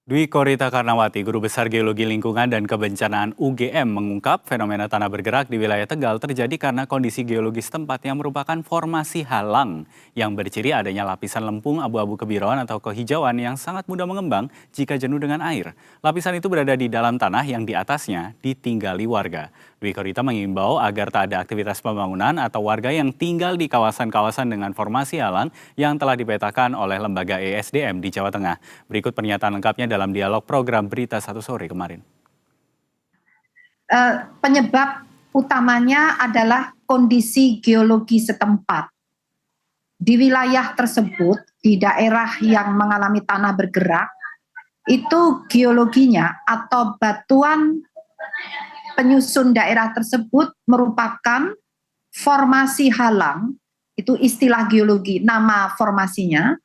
Dwi Korita Karnawati, Guru Besar Geologi Lingkungan dan Kebencanaan UGM, mengungkap fenomena tanah bergerak di wilayah Tegal terjadi karena kondisi geologis tempat yang merupakan formasi halang yang berciri adanya lapisan lempung abu-abu kebirauan atau kehijauan yang sangat mudah mengembang jika jenuh dengan air. Lapisan itu berada di dalam tanah yang di atasnya ditinggali warga. Dwi Korita mengimbau agar tak ada aktivitas pembangunan atau warga yang tinggal di kawasan-kawasan dengan formasi halang yang telah dipetakan oleh Lembaga ESDM di Jawa Tengah. Berikut pernyataan lengkapnya dalam dialog program Berita Satu Sore kemarin. Penyebab utamanya adalah kondisi geologi setempat. Di wilayah tersebut, di daerah yang mengalami tanah bergerak, itu geologinya atau batuan penyusun daerah tersebut merupakan formasi halang, itu istilah geologi, nama formasinya,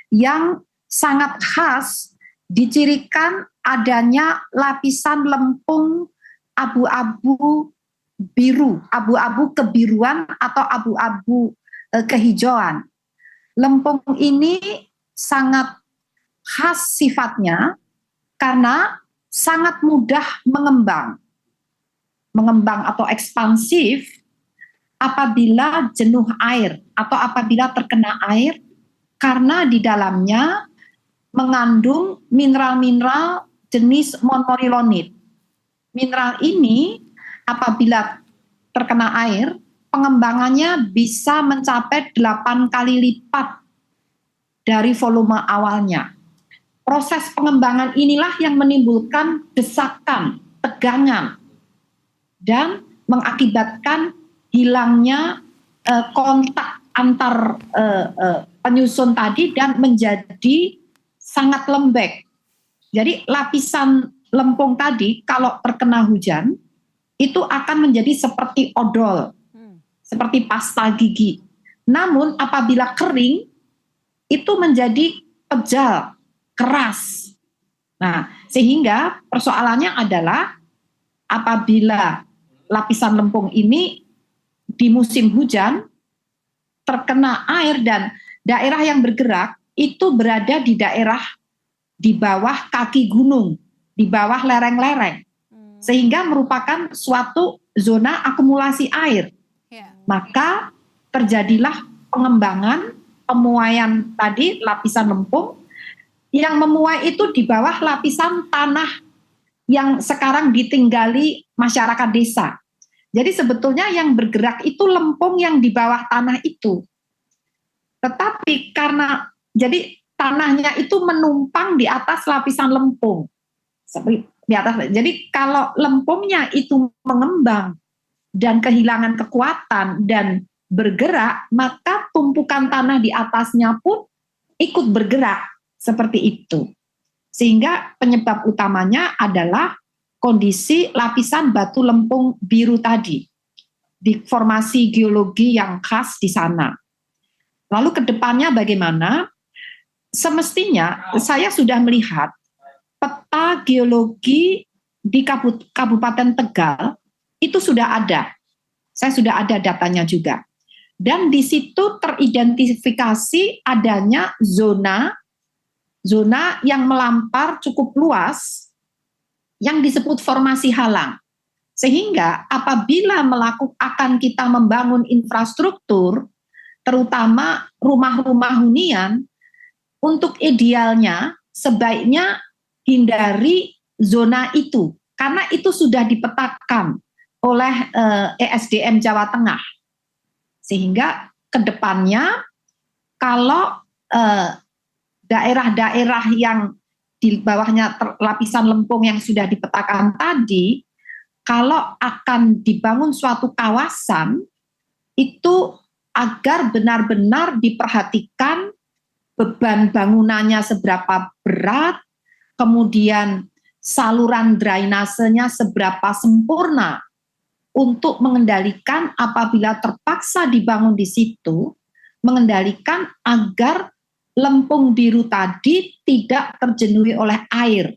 yang sangat khas dicirikan adanya lapisan lempung abu-abu biru, abu-abu kebiruan atau abu-abu kehijauan. Lempung ini sangat khas sifatnya karena sangat mudah mengembang atau ekspansif apabila jenuh air atau apabila terkena air, karena di dalamnya mengandung mineral-mineral jenis monorilonit. Mineral ini apabila terkena air, pengembangannya bisa mencapai 8 kali lipat dari volume awalnya. Proses pengembangan inilah yang menimbulkan desakan, tegangan, dan mengakibatkan hilangnya kontak antar penyusun tadi dan menjadi sangat lembek. Jadi lapisan lempung tadi kalau terkena hujan itu akan menjadi seperti odol, seperti pasta gigi. Namun apabila kering itu menjadi pejal, keras. Nah, sehingga persoalannya adalah apabila lapisan lempung ini di musim hujan terkena air dan daerah yang bergerak itu berada di daerah di bawah kaki gunung, di bawah lereng-lereng, sehingga merupakan suatu zona akumulasi air. Maka terjadilah pengembangan, pemuaian tadi lapisan lempung yang memuai itu di bawah lapisan tanah yang sekarang ditinggali masyarakat desa. Jadi sebetulnya yang bergerak itu lempung yang di bawah tanah itu. Tetapi karena jadi tanahnya itu menumpang di atas lapisan lempung. Seperti di atas. Jadi kalau lempungnya itu mengembang dan kehilangan kekuatan dan bergerak, maka tumpukan tanah di atasnya pun ikut bergerak seperti itu. Sehingga penyebab utamanya adalah kondisi lapisan batu lempung biru tadi di formasi geologi yang khas di sana. Lalu ke depannya bagaimana? Semestinya saya sudah melihat peta geologi di Kabupaten Tegal itu sudah ada. Saya sudah ada datanya juga. Dan di situ teridentifikasi adanya zona yang melampar cukup luas yang disebut formasi halang. Sehingga apabila akan kita membangun infrastruktur, terutama rumah-rumah hunian, untuk idealnya sebaiknya hindari zona itu, karena itu sudah dipetakan oleh ESDM Jawa Tengah. Sehingga ke depannya kalau daerah-daerah yang di bawahnya lapisan lempung yang sudah dipetakan tadi, kalau akan dibangun suatu kawasan, itu agar benar-benar diperhatikan beban bangunannya seberapa berat, kemudian saluran drainasenya seberapa sempurna untuk mengendalikan apabila terpaksa dibangun di situ, mengendalikan agar lempung biru tadi tidak terjenuhi oleh air.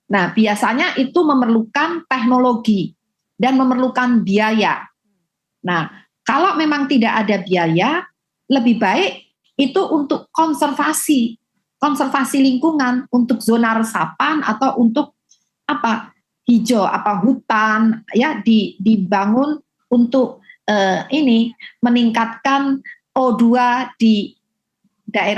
Nah, biasanya itu memerlukan teknologi dan memerlukan biaya. Nah, kalau memang tidak ada biaya, lebih baik itu untuk konservasi. konservasi lingkungan untuk zona resapan atau untuk apa hijau, apa hutan ya dibangun untuk ini meningkatkan O2 di daerah